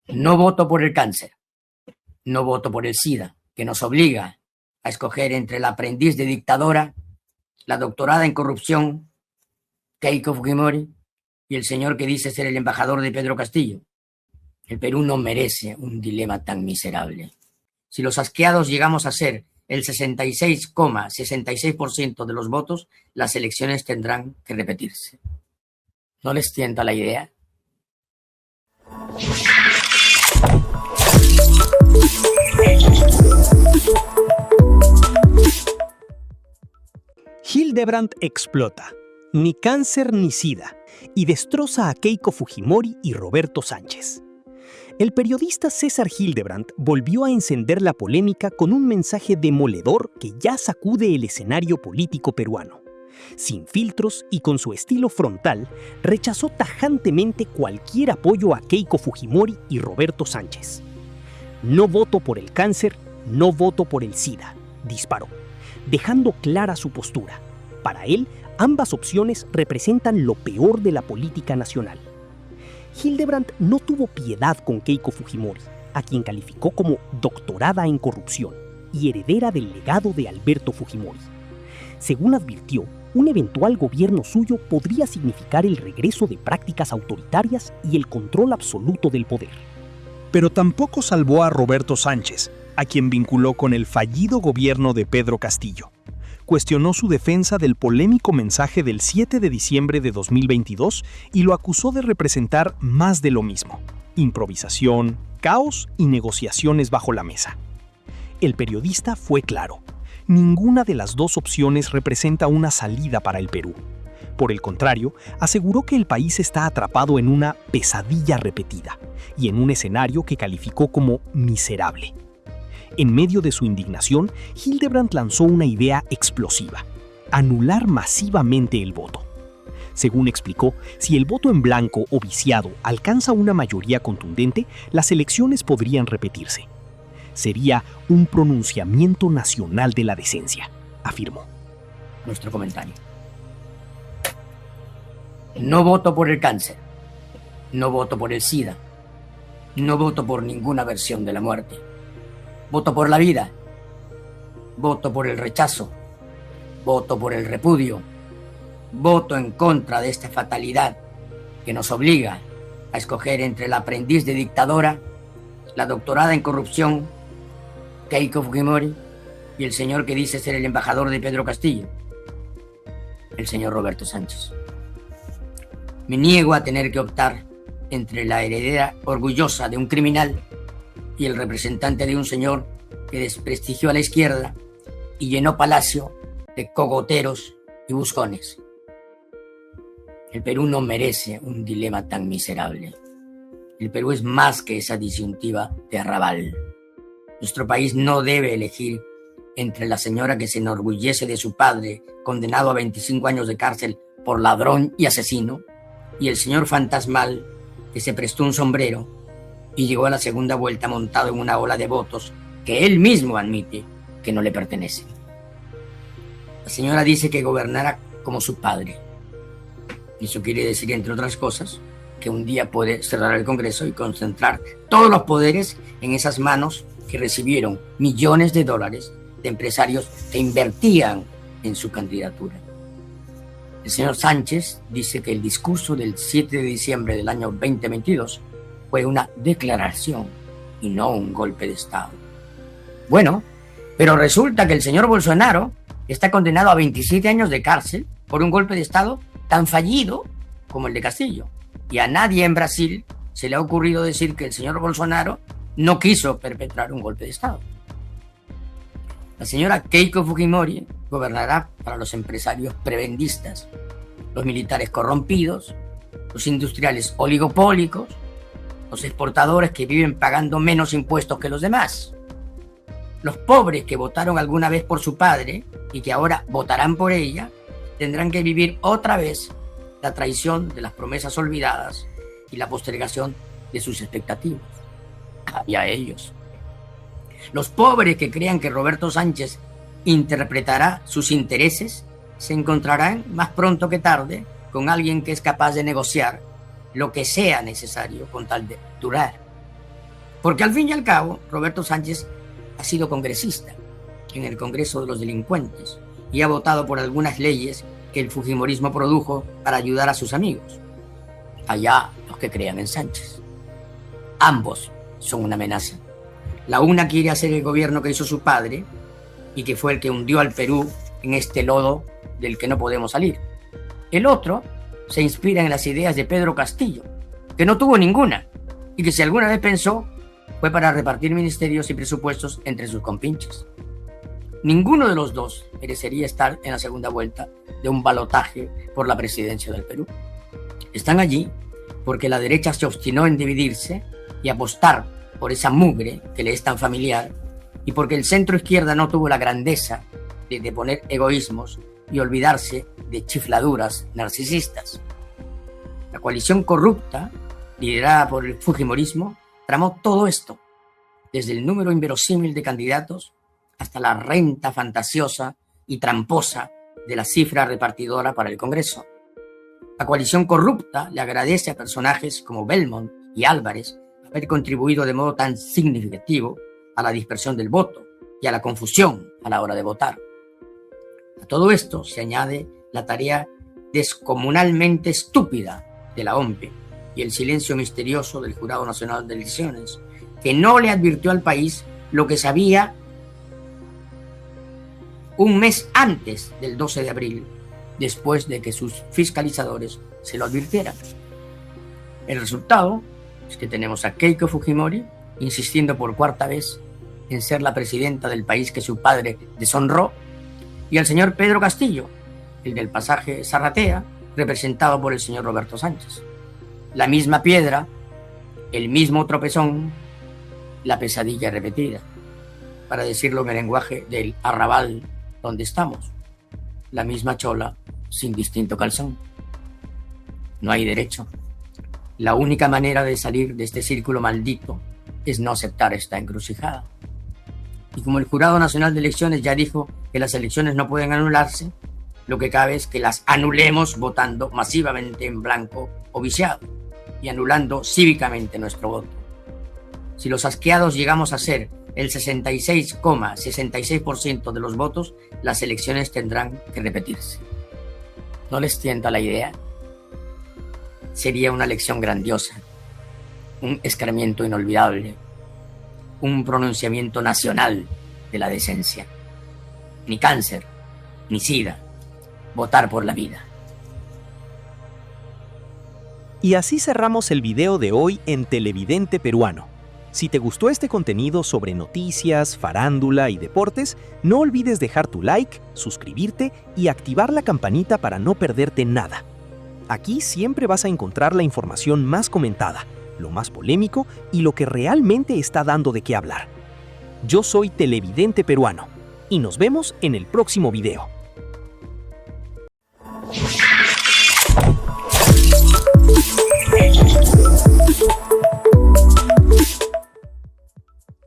No voto por el cáncer, no voto por el SIDA, que nos obliga a escoger entre la aprendiz de dictadora, la doctorada en corrupción, Keiko Fujimori, y el señor que dice ser el embajador de Pedro Castillo. El Perú no merece un dilema tan miserable. Si los asqueados llegamos a ser el 66,66% de los votos, las elecciones tendrán que repetirse. ¿No les tienta la idea? Hildebrandt explota, ni cáncer ni SIDA, y destroza a Keiko Fujimori y Roberto Sánchez. El periodista César Hildebrandt volvió a encender la polémica con un mensaje demoledor que ya sacude el escenario político peruano. Sin filtros y con su estilo frontal, rechazó tajantemente cualquier apoyo a Keiko Fujimori y Roberto Sánchez. No voto por el cáncer, no voto por el SIDA, disparó, dejando clara su postura. Para él, ambas opciones representan lo peor de la política nacional. Hildebrandt no tuvo piedad con Keiko Fujimori, a quien calificó como doctorada en corrupción y heredera del legado de Alberto Fujimori. Según advirtió, un eventual gobierno suyo podría significar el regreso de prácticas autoritarias y el control absoluto del poder. Pero tampoco salvó a Roberto Sánchez, a quien vinculó con el fallido gobierno de Pedro Castillo. Cuestionó su defensa del polémico mensaje del 7 de diciembre de 2022 y lo acusó de representar más de lo mismo: improvisación, caos y negociaciones bajo la mesa. El periodista fue claro: ninguna de las dos opciones representa una salida para el Perú. Por el contrario, aseguró que el país está atrapado en una pesadilla repetida y en un escenario que calificó como miserable. En medio de su indignación, Hildebrandt lanzó una idea explosiva: anular masivamente el voto. Según explicó, si el voto en blanco o viciado alcanza una mayoría contundente, las elecciones podrían repetirse. Sería un pronunciamiento nacional de la decencia, afirmó. Nuestro comentario. No voto por el cáncer, no voto por el SIDA, no voto por ninguna versión de la muerte. Voto por la vida, voto por el rechazo, voto por el repudio, voto en contra de esta fatalidad que nos obliga a escoger entre la aprendiz de dictadora, la doctorada en corrupción, Keiko Fujimori, y el señor que dice ser el embajador de Pedro Castillo, el señor Roberto Sánchez. Me niego a tener que optar entre la heredera orgullosa de un criminal y el representante de un señor que desprestigió a la izquierda y llenó Palacio de cogoteros y buscones. El Perú no merece un dilema tan miserable. El Perú es más que esa disyuntiva de arrabal. Nuestro país no debe elegir entre la señora que se enorgullece de su padre, condenado a 25 años de cárcel por ladrón y asesino, y el señor fantasmal que se prestó un sombrero y llegó a la segunda vuelta montado en una ola de votos que él mismo admite que no le pertenecen. La señora dice que gobernará como su padre. Eso quiere decir, entre otras cosas, que un día puede cerrar el Congreso y concentrar todos los poderes en esas manos que recibieron millones de dólares de empresarios que invertían en su candidatura. El señor Sánchez dice que el discurso del 7 de diciembre del año 2022 fue una declaración y no un golpe de Estado. Bueno, pero resulta que el señor Bolsonaro está condenado a 27 años de cárcel por un golpe de Estado tan fallido como el de Castillo. Y a nadie en Brasil se le ha ocurrido decir que el señor Bolsonaro no quiso perpetrar un golpe de Estado. La señora Keiko Fujimori gobernará para los empresarios prebendistas, los militares corrompidos, los industriales oligopólicos, los exportadores que viven pagando menos impuestos que los demás, los pobres que votaron alguna vez por su padre y que ahora votarán por ella, tendrán que vivir otra vez la traición de las promesas olvidadas y la postergación de sus expectativas. Y a ellos. Los pobres que crean que Roberto Sánchez interpretará sus intereses se encontrarán más pronto que tarde con alguien que es capaz de negociar lo que sea necesario con tal de durar. Porque al fin y al cabo, Roberto Sánchez ha sido congresista en el Congreso de los Delincuentes y ha votado por algunas leyes que el fujimorismo produjo para ayudar a sus amigos. Allá los que crean en Sánchez. Ambos son una amenaza. La una quiere hacer el gobierno que hizo su padre y que fue el que hundió al Perú en este lodo del que no podemos salir. El otro se inspira en las ideas de Pedro Castillo, que no tuvo ninguna y que si alguna vez pensó fue para repartir ministerios y presupuestos entre sus compinches. Ninguno de los dos merecería estar en la segunda vuelta de un balotaje por la presidencia del Perú. Están allí porque la derecha se obstinó en dividirse y apostar por esa mugre que le es tan familiar, y porque el centro izquierda no tuvo la grandeza de poner egoísmos y olvidarse de chifladuras narcisistas. La coalición corrupta, liderada por el fujimorismo, tramó todo esto, desde el número inverosímil de candidatos hasta la renta fantasiosa y tramposa de la cifra repartidora para el Congreso. La coalición corrupta le agradece a personajes como Belmont y Álvarez haber contribuido de modo tan significativo a la dispersión del voto y a la confusión a la hora de votar. A todo esto se añade la tarea descomunalmente estúpida de la OMPE y el silencio misterioso del Jurado Nacional de Elecciones, que no le advirtió al país lo que sabía un mes antes del 12 de abril, después de que sus fiscalizadores se lo advirtieran. El resultado es que tenemos a Keiko Fujimori insistiendo por cuarta vez en ser la presidenta del país que su padre deshonró, y al señor Pedro Castillo, el del pasaje Zarratea, representado por el señor Roberto Sánchez. La misma piedra, el mismo tropezón, la pesadilla repetida, para decirlo en el lenguaje del arrabal donde estamos, la misma chola sin distinto calzón. No hay derecho. La única manera de salir de este círculo maldito es no aceptar esta encrucijada. Y como el Jurado Nacional de Elecciones ya dijo que las elecciones no pueden anularse, lo que cabe es que las anulemos votando masivamente en blanco o viciado y anulando cívicamente nuestro voto. Si los asqueados llegamos a ser el 66,66% de los votos, las elecciones tendrán que repetirse. ¿No les tienta la idea? Sería una lección grandiosa, un escarmiento inolvidable, un pronunciamiento nacional de la decencia. Ni cáncer, ni sida, votar por la vida. Y así cerramos el video de hoy en Televidente Peruano. Si te gustó este contenido sobre noticias, farándula y deportes, no olvides dejar tu like, suscribirte y activar la campanita para no perderte nada. Aquí siempre vas a encontrar la información más comentada, lo más polémico y lo que realmente está dando de qué hablar. Yo soy Televidente Peruano y nos vemos en el próximo video.